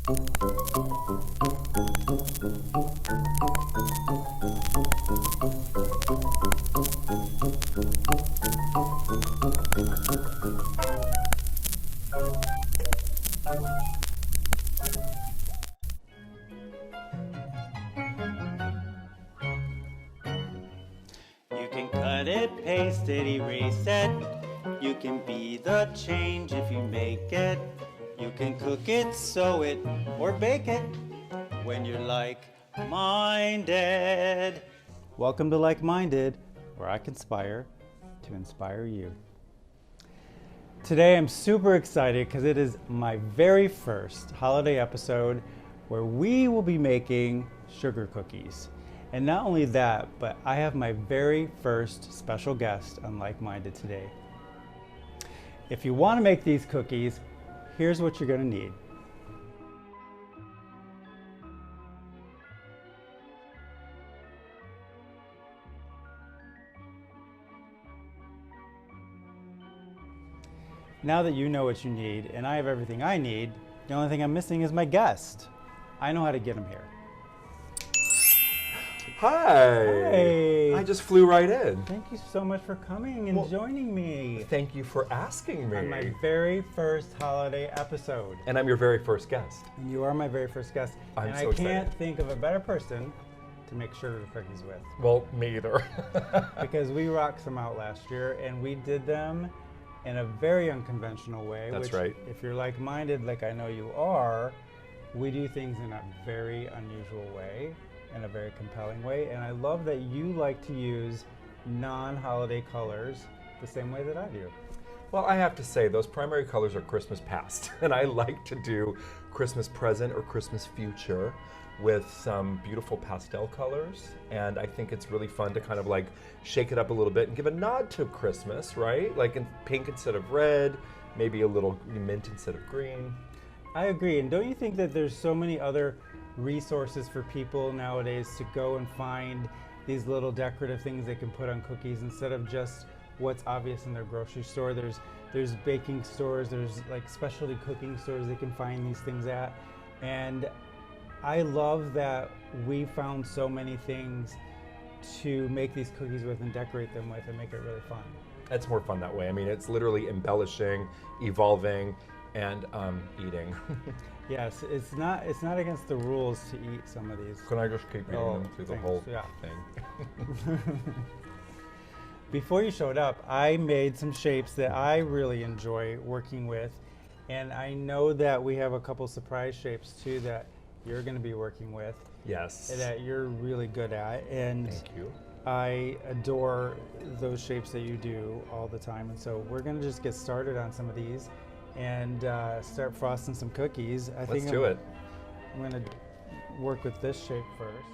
You can cut it, paste it, erase it. You can be the change if you make it. You can cook it, sew it, or bake it when you're like-minded. Welcome to Like-Minded, where I conspire to inspire you. Today I'm super excited because it is my very first holiday episode where we will be making sugar cookies. And not only that, but I have my very first special guest on Like-Minded today. If you want to make these cookies, here's what you're going to need. Now that you know what you need, and I have everything I need, the only thing I'm missing is my guest. I know how to get him here. Hi. Hey. I just flew right in. Thank you so much for coming and joining me. Thank you for asking me. On my very first holiday episode. And I'm your very first guest. And you are my very first guest. I'm and so I can't excited. think of a better person to make sugar cookies with. Well, me either. Because we rocked some out last year and we did them in a very unconventional way. That's which, right. If you're like-minded, like I know you are, we do things in a very unusual way, in a very compelling way. And I love that you like to use non-holiday colors the same way that I do. Well, I have to say, those primary colors are Christmas past. And I like to do Christmas present or Christmas future with some beautiful pastel colors. And I think it's really fun to kind of like shake it up a little bit and give a nod to Christmas, right? Like in pink instead of red, maybe a little mint instead of green. I agree. And don't you think that there's so many other resources for people nowadays to go and find these little decorative things they can put on cookies instead of just what's obvious in their grocery store? There's baking stores, there's like specialty cooking stores they can find these things at. And I love that we found so many things to make these cookies with and decorate them with and make it really fun. It's more fun that way. I mean, it's literally embellishing, evolving, and eating. Yes, it's not against the rules to eat some of these. Can I just keep eating them through the thanks. whole Yeah. thing? Before you showed up, I made some shapes that I really enjoy working with, and I know that we have a couple surprise shapes too that you're going to be working with. Yes. That you're really good at, and Thank you. I adore those shapes that you do all the time. And so we're going to just get started on some of these and start frosting some cookies. Let's do it. I'm going to work with this shape first.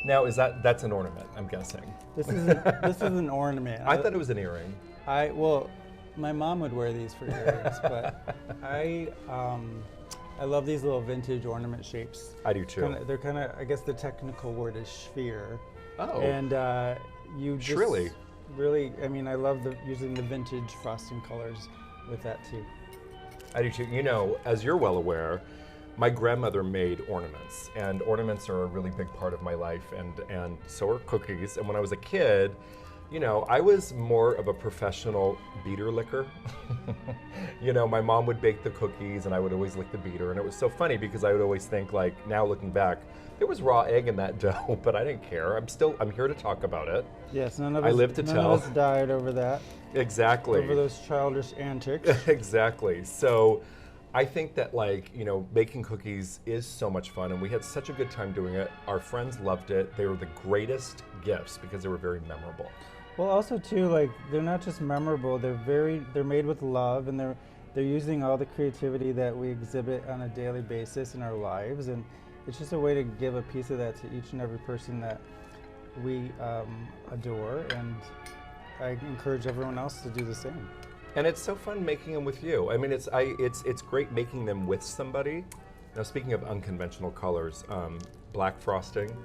Now, that's an ornament, I'm guessing. This is an ornament. I thought it was an earring. Well, my mom would wear these for earrings, but I love these little vintage ornament shapes. I do too. They're kind of, I guess the technical word is sphere. Oh. And you just Shrilly. really, I mean, I love using the vintage frosting colors with that too. I do too. You know, as you're well aware, my grandmother made ornaments, and ornaments are a really big part of my life, and so are cookies. And when I was a kid, you know, I was more of a professional beater licker. You know, my mom would bake the cookies and I would always lick the beater, and it was so funny because I would always think, like, now looking back, there was raw egg in that dough, but I didn't care. I'm here to talk about it. Yes, none of us died over that. Exactly. Over those childish antics. Exactly. So I think that, like, you know, baking cookies is so much fun, and we had such a good time doing it. Our friends loved it. They were the greatest gifts because they were very memorable. Well, also too, like they're not just memorable. They're made with love, and they're using all the creativity that we exhibit on a daily basis in our lives, and it's just a way to give a piece of that to each and every person that we adore. And I encourage everyone else to do the same. And it's so fun making them with you. I mean, it's great making them with somebody. Now, speaking of unconventional colors, black frosting.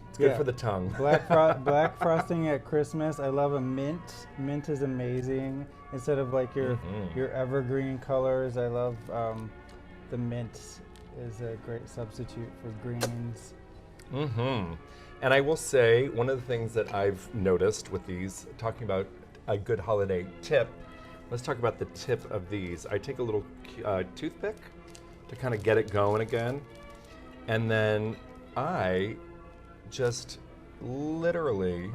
It's good for the tongue. Black frosting at Christmas. I love a mint. Mint is amazing. Instead of like your evergreen colors, I love the mint is a great substitute for greens. And I will say, one of the things that I've noticed with these, talking about a good holiday tip, let's talk about the tip of these. I take a little toothpick to kind of get it going again, and then I just literally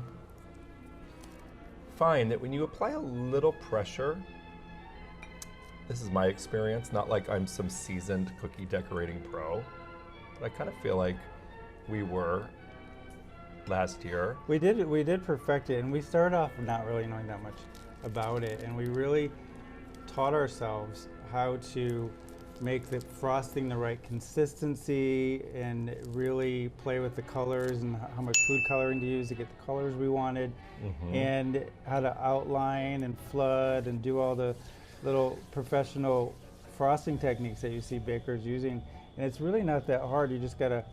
find that when you apply a little pressure, this is my experience, not like I'm some seasoned cookie decorating pro, but I kind of feel like we were last year. We did perfect it, and we started off not really knowing that much about it, and we really taught ourselves how to make the frosting the right consistency and really play with the colors and how much food coloring to use to get the colors we wanted, and how to outline and flood and do all the little professional frosting techniques that you see bakers using. And it's really not that hard. You just gotta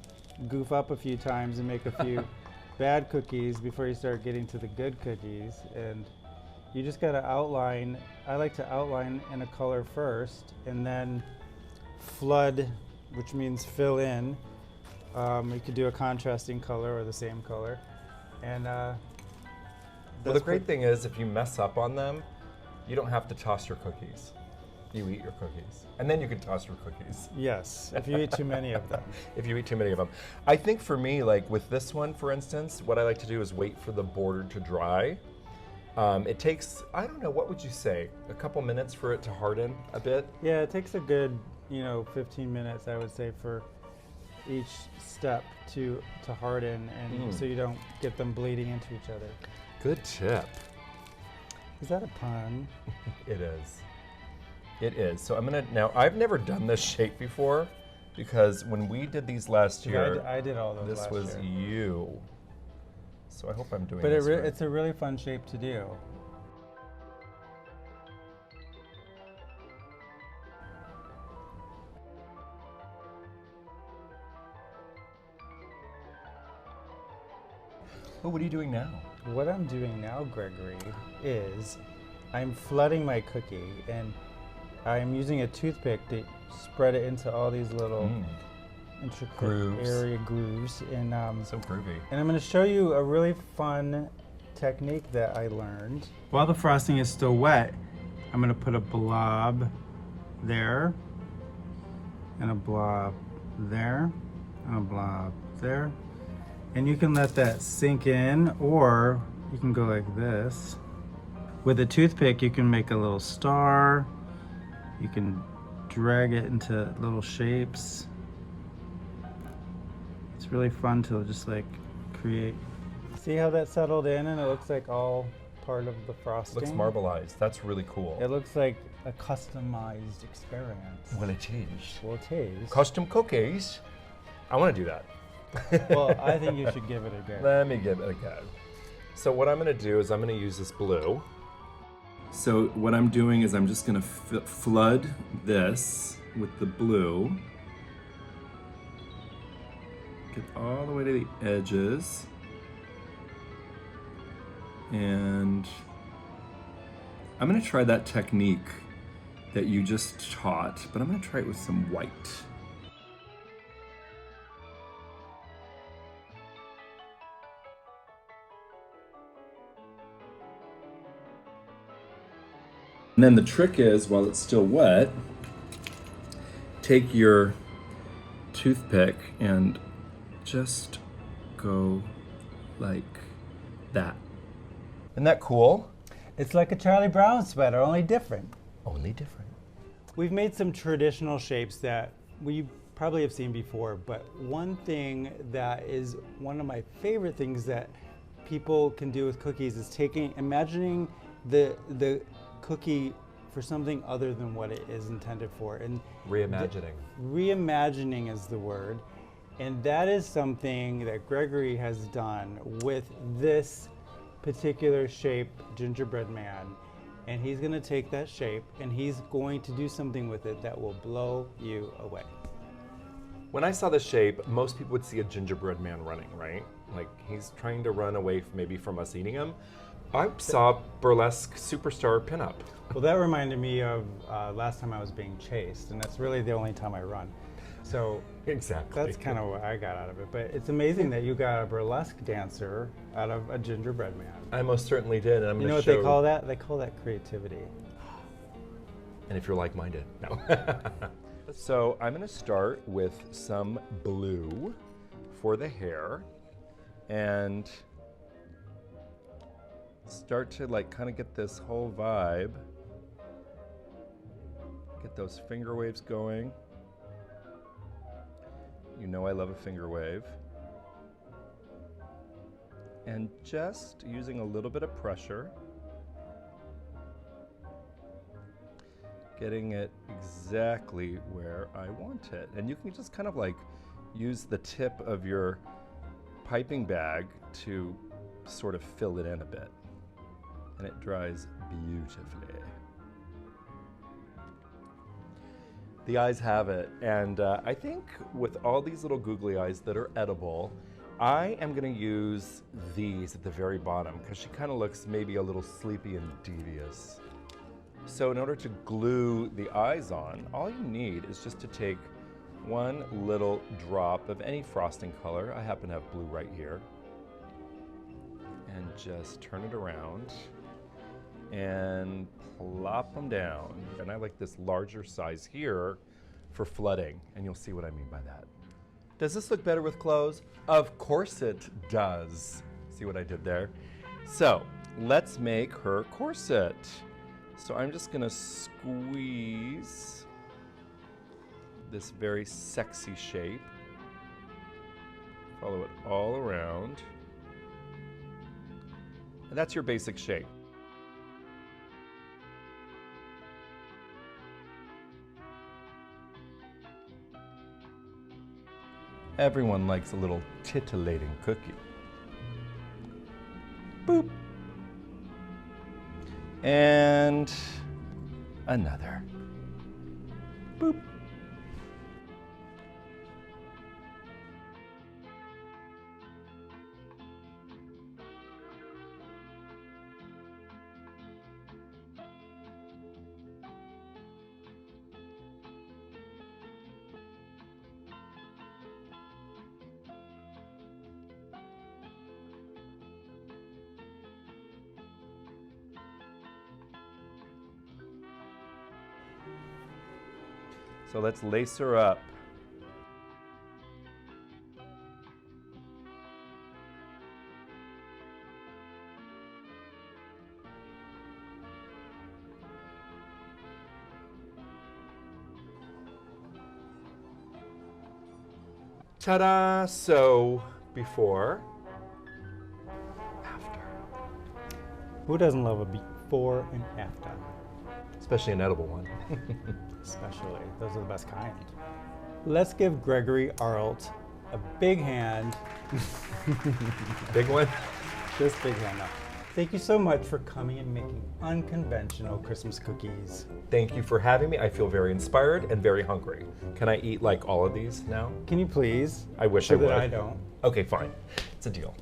goof up a few times and make a few bad cookies before you start getting to the good cookies. And you just gotta outline. I like to outline in a color first and then flood, which means fill in. You could do a contrasting color or the same color. And well, the great thing is, if you mess up on them, you don't have to toss your cookies. You eat your cookies. And then you can toss your cookies. Yes, if you eat too many of them. If you eat too many of them. I think for me, like with this one, for instance, what I like to do is wait for the border to dry. It takes, I don't know, what would you say? A couple minutes for it to harden a bit? Yeah, it takes a good, 15 minutes, I would say, for each step to harden, and so you don't get them bleeding into each other. Good tip. Is that a pun? It is. It is. So I'm gonna, now I've never done this shape before because when we did these last year, I did all those this last was year. you. So I hope I'm doing But this right. it's a really fun shape to do. Oh, what are you doing now? What I'm doing now, Gregory, is I'm flooding my cookie, and I'm using a toothpick to spread it into all these little intricate area grooves. And so groovy. And I'm going to show you a really fun technique that I learned. While the frosting is still wet, I'm going to put a blob there, and a blob there, and a blob there. And you can let that sink in, or you can go like this. With a toothpick, you can make a little star. You can drag it into little shapes. It's really fun to just like create. See how that settled in, and it looks like all part of the frosting? Looks marbleized. That's really cool. It looks like a customized experience. Well, it is. Well, it is. Custom cookies. I want to do that. Well, I think you should give it a go. Let me give it a go. So what I'm going to do is I'm going to use this blue. So what I'm doing is I'm just going to flood this with the blue. Get all the way to the edges. And I'm going to try that technique that you just taught, but I'm going to try it with some white. And then the trick is, while it's still wet, take your toothpick and just go like that. Isn't that cool? It's like a Charlie Brown sweater, only different. Only different. We've made some traditional shapes that we probably have seen before, but one thing that is one of my favorite things that people can do with cookies is imagining the cookie for something other than what it is intended for. And Reimagining. Reimagining is the word. And that is something that Gregory has done with this particular shape gingerbread man. And he's going to take that shape and he's going to do something with it that will blow you away. When I saw the shape, most people would see a gingerbread man running, right? Like he's trying to run away maybe from us eating him. I saw burlesque superstar pinup. Well, that reminded me of last time I was being chased, and that's really the only time I run. So exactly. That's kind of what I got out of it. But it's amazing that you got a burlesque dancer out of a gingerbread man. I most certainly did. And I'm you know what they call that? They call that creativity. And if you're like-minded, no. So I'm going to start with some blue for the hair and start to like kind of get this whole vibe. Get those finger waves going. You know I love a finger wave. And just using a little bit of pressure, getting it exactly where I want it. And you can just kind of like use the tip of your piping bag to sort of fill it in a bit. And it dries beautifully. The eyes have it. And I think with all these little googly eyes that are edible, I am gonna use these at the very bottom because she kind of looks maybe a little sleepy and devious. So in order to glue the eyes on, all you need is just to take one little drop of any frosting color. I happen to have blue right here. And just turn it around and plop them down. And I like this larger size here for flooding, and you'll see what I mean by that. Does this look better with clothes? Of course it does. See what I did there? So let's make her corset. So I'm just gonna squeeze this very sexy shape. Follow it all around. And that's your basic shape. Everyone likes a little titillating cookie. Boop. And another. Boop. So let's lace her up. Ta-da! So before, after. Who doesn't love a before and after? Especially an edible one. Especially. Those are the best kind. Let's give Gregory Arlt a big hand. Big one? Just big hand up. Thank you so much for coming and making unconventional Christmas cookies. Thank you for having me. I feel very inspired and very hungry. Can I eat like all of these now? Can you please? I wish I would. So that I don't. Okay, fine. It's a deal.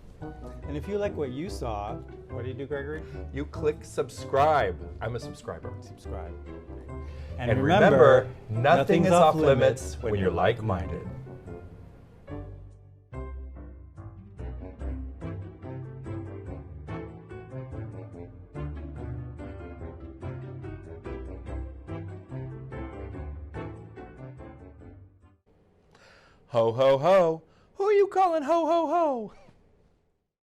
And if you like what you saw, what do you do, Gregory? You click subscribe. I'm a subscriber. Subscribe. And remember, nothing is off limits when you're like-minded. Ho, ho, ho. Who are you calling ho, ho, ho?